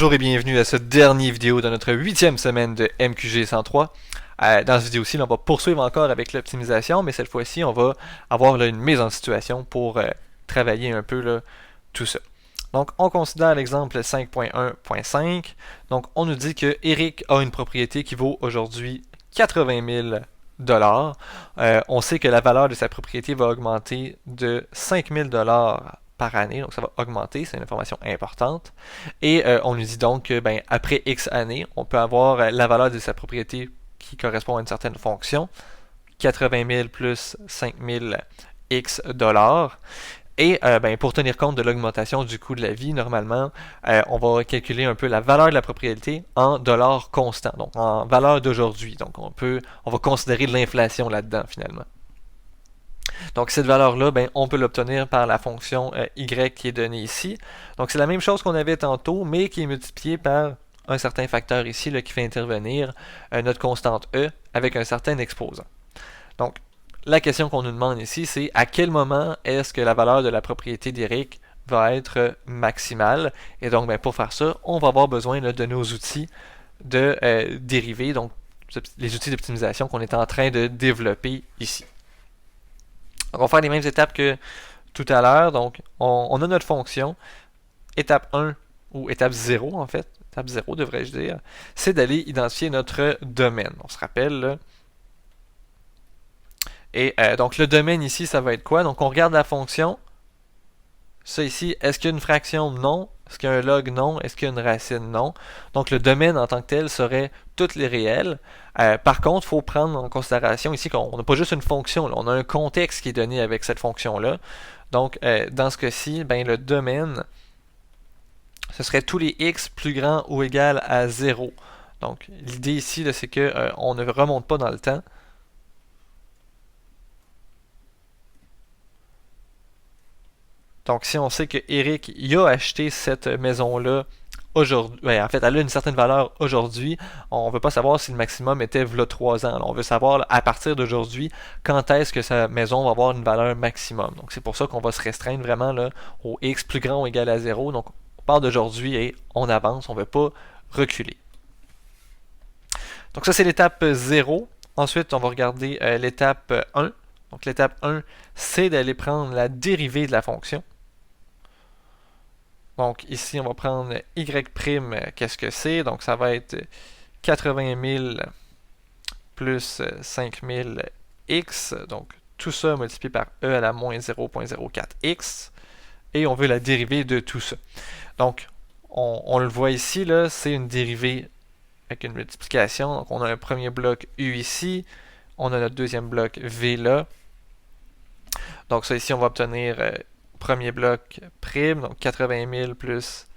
Bonjour et bienvenue à cette dernière vidéo de notre 8e semaine de MQG 103. Dans cette vidéo-ci, on va poursuivre encore avec l'optimisation, mais cette fois-ci, on va avoir une mise en situation pour travailler un peu tout ça. Donc, on considère l'exemple 5.1.5. Donc, on nous dit que Eric a une propriété qui vaut aujourd'hui 80 000 $. On sait que la valeur de sa propriété va augmenter de 5 000 $ par année, donc ça va augmenter, c'est une information importante. Et on nous dit donc que après X années, on peut avoir la valeur de sa propriété qui correspond à une certaine fonction, 80 000 plus 5 000 X $. Et pour tenir compte de l'augmentation du coût de la vie, normalement, on va calculer un peu la valeur de la propriété en dollars constants, donc en valeur d'aujourd'hui. Donc on va considérer de l'inflation là-dedans finalement. Donc cette valeur-là, on peut l'obtenir par la fonction y qui est donnée ici. Donc c'est la même chose qu'on avait tantôt, mais qui est multipliée par un certain facteur ici qui fait intervenir notre constante e avec un certain exposant. Donc la question qu'on nous demande ici, c'est à quel moment est-ce que la valeur de la propriété d'Eric va être maximale. Et donc pour faire ça, on va avoir besoin de nos outils de dérivés, donc les outils d'optimisation qu'on est en train de développer ici. Donc, on va faire les mêmes étapes que tout à l'heure. Donc, on a notre fonction. Étape 1, ou étape 0 en fait, étape 0 devrais-je dire, c'est d'aller identifier notre domaine. On se rappelle, là. Et donc, le domaine ici, ça va être quoi? Donc, on regarde la fonction. Ça ici, est-ce qu'il y a une fraction? Non. Est-ce qu'il y a un log? Non. Est-ce qu'il y a une racine? Non. Donc, le domaine en tant que tel serait toutes les réels. Par contre, il faut prendre en considération ici qu'on n'a pas juste une fonction, là, on a un contexte qui est donné avec cette fonction-là. Donc, dans ce cas-ci, le domaine, ce serait tous les x plus grands ou égal à 0. Donc, l'idée ici, c'est qu'on ne remonte pas dans le temps. Donc, si on sait que Eric a acheté cette maison-là aujourd'hui, en fait, elle a une certaine valeur aujourd'hui, on ne veut pas savoir si le maximum était v'là 3 ans. On veut savoir, à partir d'aujourd'hui, quand est-ce que sa maison va avoir une valeur maximum. Donc, c'est pour ça qu'on va se restreindre vraiment au x plus grand ou égal à 0. Donc, on part d'aujourd'hui et on avance, on ne veut pas reculer. Donc, ça, c'est l'étape 0. Ensuite, on va regarder l'étape 1. Donc, l'étape 1, c'est d'aller prendre la dérivée de la fonction. Donc ici, on va prendre y', qu'est-ce que c'est? Donc ça va être 80 000 plus 5 000 x. Donc tout ça multiplié par e à la moins 0.04x. Et on veut la dérivée de tout ça. Donc on le voit ici, là, c'est une dérivée avec une multiplication. Donc on a un premier bloc u ici. On a notre deuxième bloc v là. Donc ça ici, on va obtenir premier bloc prime, donc 80 000 plus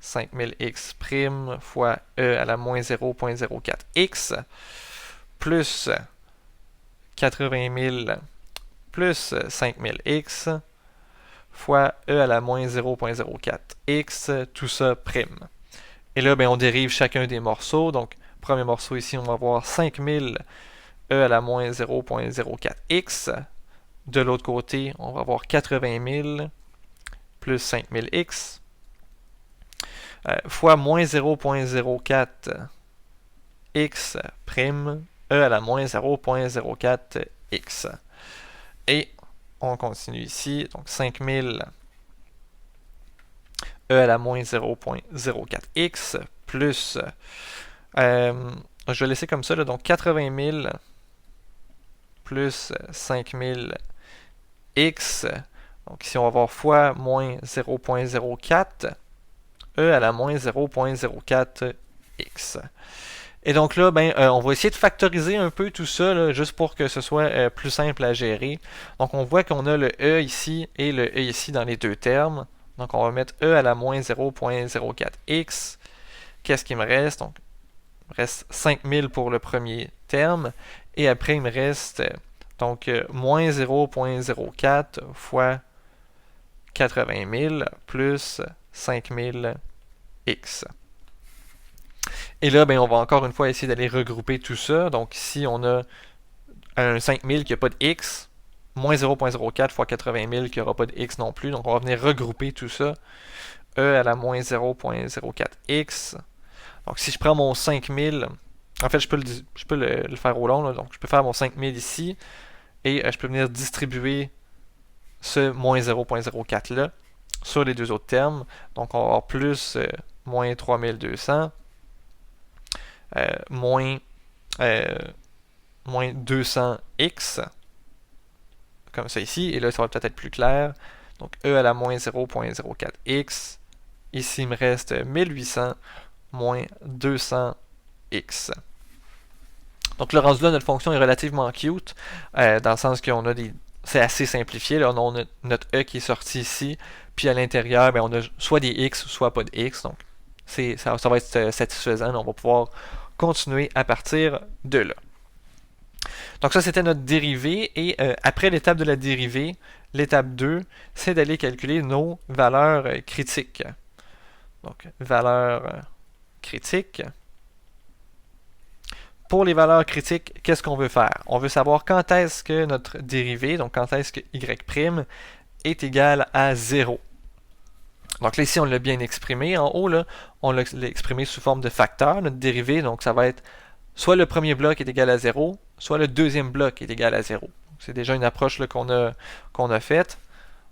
5000 x prime fois e à la moins 0.04x plus 80 000 plus 5000 x fois e à la moins 0.04x, tout ça prime. Et là, on dérive chacun des morceaux. Donc, premier morceau ici, on va avoir 5000 e à la moins 0.04x. De l'autre côté, on va avoir 80 000 plus 5000 x fois moins 0.04 x prime e à la moins 0.04 x. Et on continue ici, donc 5000 e à la moins 0.04 x plus, je vais laisser comme ça, là, donc 80 000 plus 5000 x. Donc ici, on va avoir fois moins 0.04 e à la moins 0.04 x. Et donc là, on va essayer de factoriser un peu tout ça, là, juste pour que ce soit plus simple à gérer. Donc on voit qu'on a le e ici et le e ici dans les deux termes. Donc on va mettre e à la moins 0.04x. Qu'est-ce qui me reste? Donc, il me reste 5000 pour le premier terme. Et après, il me reste donc moins 0.04 fois 80 000 plus 5000 x. Et là, on va encore une fois essayer d'aller regrouper tout ça. Donc ici, on a un 5000 qui n'a pas de x, moins 0.04 fois 80 000 qui n'aura pas de x non plus. Donc on va venir regrouper tout ça. e à la moins 0.04x. Donc si je prends mon 5000, en fait je peux le faire au long, là, donc je peux faire mon 5000 ici, et je peux venir distribuer ce moins 0.04 là sur les deux autres termes. Donc on va avoir plus moins 3200 moins 200x, comme ça ici, et là ça va peut-être être plus clair. Donc e à la moins 0.04x, ici il me reste 1800 moins 200x. Donc le rendu là, notre fonction est relativement cute, dans le sens qu'on a des... C'est assez simplifié, là. On a notre e qui est sorti ici, puis à l'intérieur, ben, on a soit des x, soit pas de x, donc ça va être satisfaisant, on va pouvoir continuer à partir de là. Donc ça, c'était notre dérivée, et après l'étape de la dérivée, l'étape 2, c'est d'aller calculer nos valeurs critiques. Donc, valeurs critiques. Pour les valeurs critiques, qu'est-ce qu'on veut faire? On veut savoir quand est-ce que notre dérivée, donc quand est-ce que y' est égal à 0. Donc là, ici, on l'a bien exprimé. En haut, là, on l'a exprimé sous forme de facteur, notre dérivée. Donc ça va être soit le premier bloc est égal à 0, soit le deuxième bloc est égal à 0. C'est déjà une approche qu'on a faite.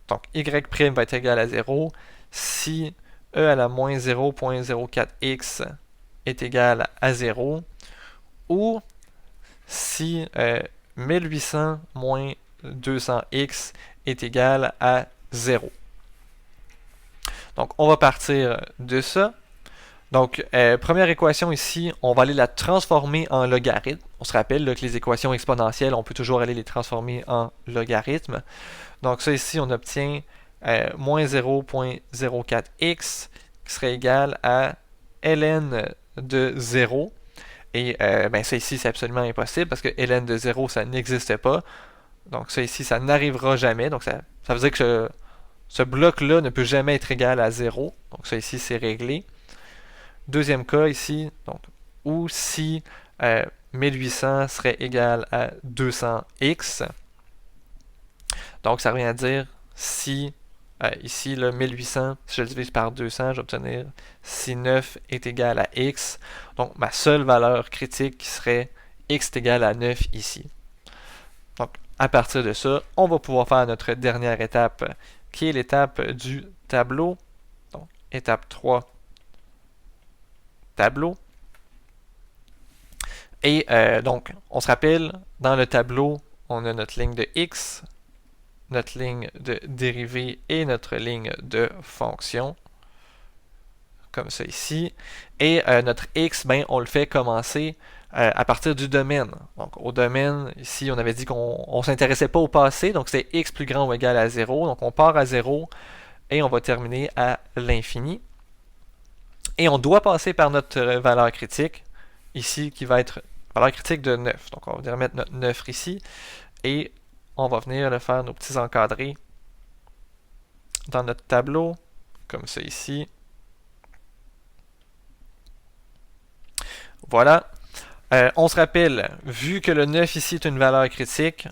Donc y' va être égal à 0 si e à la moins 0.04x est égal à 0, ou si 1800 moins 200x est égal à 0. Donc, on va partir de ça. Donc, première équation ici, on va aller la transformer en logarithme. On se rappelle là, que les équations exponentielles, on peut toujours aller les transformer en logarithme. Donc, ça ici, on obtient moins 0.04x qui serait égal à ln de 0. Et ben ça ici, c'est absolument impossible parce que ln de 0, ça n'existe pas. Donc ça ici, ça n'arrivera jamais. Donc ça veut dire que ce bloc-là ne peut jamais être égal à 0. Donc ça ici, c'est réglé. Deuxième cas ici, donc, où si 1800 serait égal à 200x. Donc ça revient à dire si ici, le 1800, si je le divise par 200, je vais obtenir si 9 est égal à x. Donc, ma seule valeur critique qui serait x est égal à 9 ici. Donc, à partir de ça, on va pouvoir faire notre dernière étape, qui est l'étape du tableau. Donc, étape 3, tableau. Et donc, on se rappelle, dans le tableau, on a notre ligne de x, notre ligne de dérivée et notre ligne de fonction, comme ça ici. Et notre x, ben, on le fait commencer à partir du domaine. Donc au domaine, ici, on avait dit qu'on ne s'intéressait pas au passé, donc c'est x plus grand ou égal à 0. Donc on part à 0 et on va terminer à l'infini. Et on doit passer par notre valeur critique, ici, qui va être valeur critique de 9. Donc on va venir mettre notre 9 ici, et on va venir faire nos petits encadrés dans notre tableau, comme ça ici. Voilà. On se rappelle, vu que le 9 ici est une valeur critique,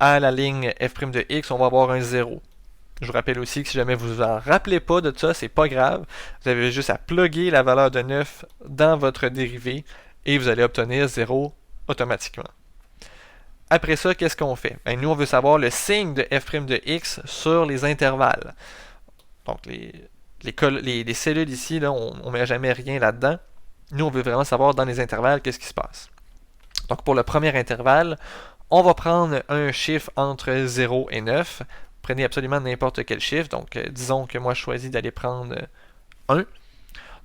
à la ligne f' de x, on va avoir un 0. Je vous rappelle aussi que si jamais vous ne vous en rappelez pas de ça, c'est pas grave. Vous avez juste à plugger la valeur de 9 dans votre dérivée et vous allez obtenir 0 automatiquement. Après ça, qu'est-ce qu'on fait? Ben, nous, on veut savoir le signe de f' de x sur les intervalles. Donc, les cellules ici, là, on ne met jamais rien là-dedans. Nous, on veut vraiment savoir dans les intervalles qu'est-ce qui se passe. Donc, pour le premier intervalle, on va prendre un chiffre entre 0 et 9. Prenez absolument n'importe quel chiffre. Donc, disons que moi, je choisis d'aller prendre 1.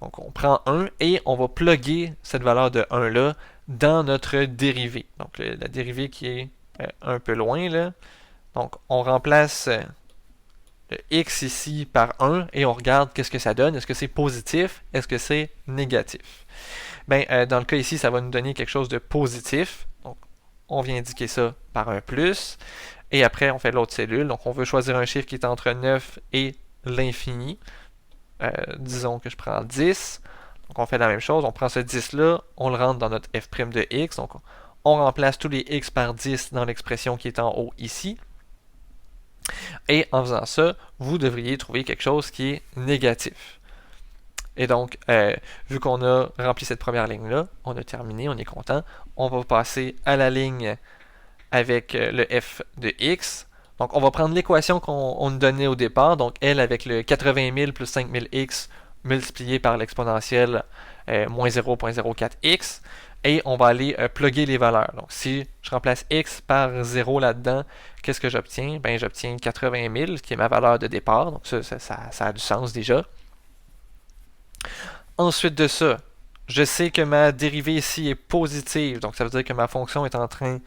Donc, on prend 1 et on va plugger cette valeur de 1 là dans notre dérivée. Donc, la dérivée qui est un peu loin, là. Donc, on remplace le x ici par 1 et on regarde qu'est-ce que ça donne. Est-ce que c'est positif? Est-ce que c'est négatif? Ben, dans le cas ici, ça va nous donner quelque chose de positif. Donc, on vient indiquer ça par un plus. Et après, on fait l'autre cellule. Donc, on veut choisir un chiffre qui est entre 9 et l'infini. Disons que je prends 10. Donc, on fait la même chose. On prend ce 10-là, on le rentre dans notre f' de x. Donc, on remplace tous les x par 10 dans l'expression qui est en haut ici. Et en faisant ça, vous devriez trouver quelque chose qui est négatif. Et donc, vu qu'on a rempli cette première ligne-là, on a terminé, on est content. On va passer à la ligne avec le f de x. Donc, on va prendre l'équation qu'on nous donnait au départ, donc L avec le 80 000 plus 5000x multiplié par l'exponentielle moins 0.04x, et on va aller plugger les valeurs. Donc, si je remplace x par 0 là-dedans, qu'est-ce que j'obtiens? Ben, j'obtiens 80 000, qui est ma valeur de départ, donc ça a du sens déjà. Ensuite de ça, je sais que ma dérivée ici est positive, donc ça veut dire que ma fonction est en train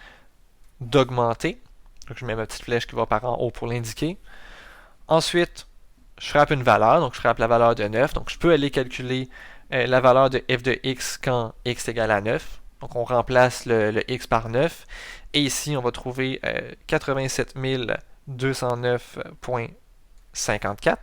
d'augmenter. Donc je mets ma petite flèche qui va par en haut pour l'indiquer. Ensuite, je frappe une valeur, donc je frappe la valeur de 9. Donc je peux aller calculer la valeur de f de x quand x est égal à 9. Donc on remplace le x par 9. Et ici, on va trouver 87 209.54.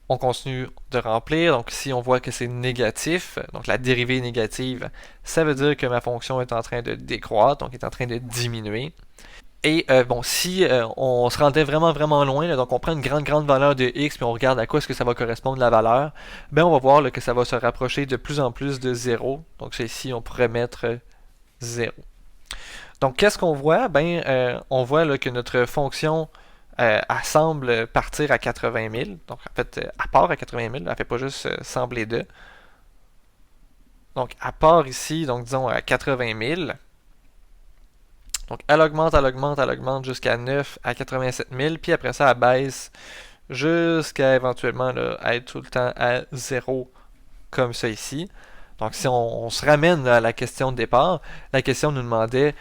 On continue de remplir. Donc ici, on voit que c'est négatif. Donc la dérivée négative, ça veut dire que ma fonction est en train de décroître, donc est en train de diminuer. Et bon, si on se rendait vraiment vraiment loin, là, donc on prend une grande valeur de x, puis on regarde à quoi est-ce que ça va correspondre la valeur, ben on va voir là, que ça va se rapprocher de plus en plus de 0. Donc ici, on pourrait mettre 0. Donc qu'est-ce qu'on voit? Ben, on voit là, que notre fonction elle semble partir à 80 000. Donc en fait, elle part à 80 000, elle ne fait pas juste sembler de. Donc elle part ici, donc disons à 80 000. Donc, elle augmente jusqu'à 9 à 87 000, puis après ça, elle baisse jusqu'à éventuellement là, être tout le temps à 0, comme ça ici. Donc, si on se ramène à la question de départ, la question nous demandait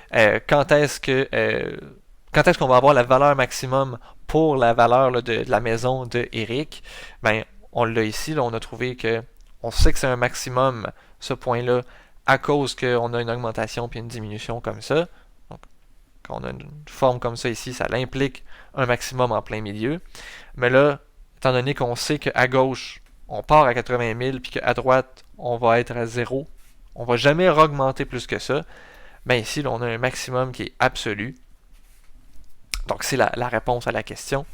quand est-ce qu'on va avoir la valeur maximum pour la valeur là, de la maison de Eric. Ben, on l'a ici, là, on a trouvé que on sait que c'est un maximum, ce point-là, à cause qu'on a une augmentation puis une diminution comme ça. Quand on a une forme comme ça ici, ça implique un maximum en plein milieu. Mais là, étant donné qu'on sait qu'à gauche, on part à 80 000, puis qu'à droite, on va être à 0, on ne va jamais augmenter plus que ça, bien ici, là, on a un maximum qui est absolu. Donc, c'est la réponse à la question.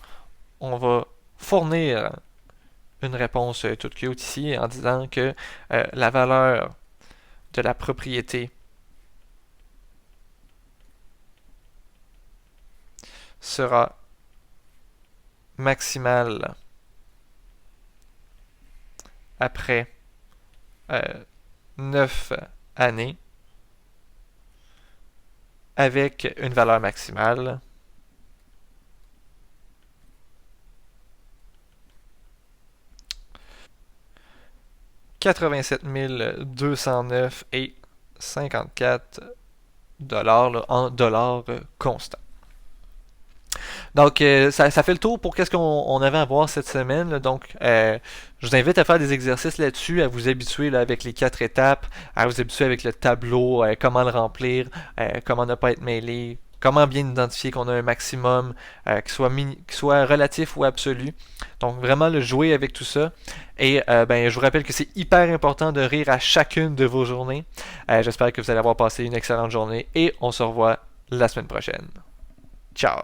On va fournir une réponse toute cute ici en disant que la valeur de la propriété sera maximale après 9 années avec une valeur maximale « 87 209 et 54 $ là, en dollars constants. Donc, ça fait le tour pour qu'est-ce qu'on avait à voir cette semaine. Là. Donc, je vous invite à faire des exercices là-dessus, à vous habituer là, avec les 4 étapes, à vous habituer avec le tableau, comment le remplir, comment ne pas être mêlé, comment bien identifier qu'on a un maximum, qui soit relatif ou absolu. Donc, vraiment le jouer avec tout ça. Et ben, je vous rappelle que c'est hyper important de rire à chacune de vos journées. J'espère que vous allez avoir passé une excellente journée et on se revoit la semaine prochaine. Ciao!